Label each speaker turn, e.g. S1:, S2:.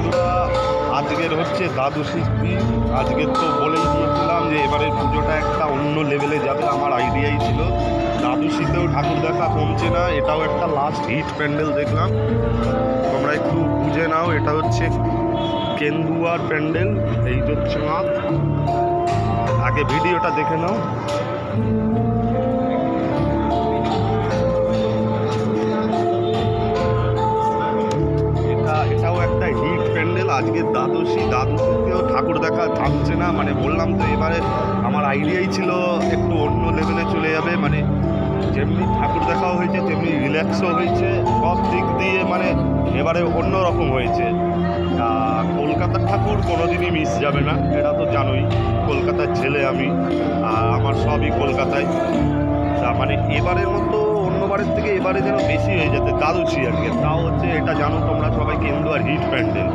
S1: বন্ধুরা, আজকের হচ্ছে দ্বাদশীর দিন। আজকের তো বলেই দিয়েছিলাম যে এবারের পুজোটা একটা অন্য লেভেলে যাবে, আমার আইডিয়াই ছিল। দ্বাদশীতেও ঠাকুর দেখা কমছে না, এটাও একটা লাস্ট হিট প্যান্ডেল দেখলাম। তোমরা একটু বুঝে নাও, এটা হচ্ছে কেন্দুয়ার প্যান্ডেল, এই হচ্ছে মাপ। আগে ভিডিওটা দেখে নাও। এটাও একটা হিট প্যান্ডেল। আজকের দ্বাদশীতেও ঠাকুর দেখা থামছে না। মানে বললাম তো, এবারে আমার আইডিয়াই ছিল একটু অন্য লেভেলে চলে যাবে। মানে যেমনি ঠাকুর দেখাও হয়েছে তেমনি রিল্যাক্সও হয়েছে, সব দিক দিয়ে মানে এবারে অন্য রকম হয়েছে। কলকাতার ঠাকুর কোনোদিনই মিস যাবে না, এটা তো জানোই। কলকাতার ছেলে আমি, আর আমার সবই কলকাতায়। তা মানে এবারের মতো অন্যবারের থেকে এবারে যেন বেশি হয়ে যেতে দ্বাদশী আজকে। তাও হচ্ছে এটা জানো তোমরা সবাই, কেন্দুয়ার হিট প্যান্ডেল।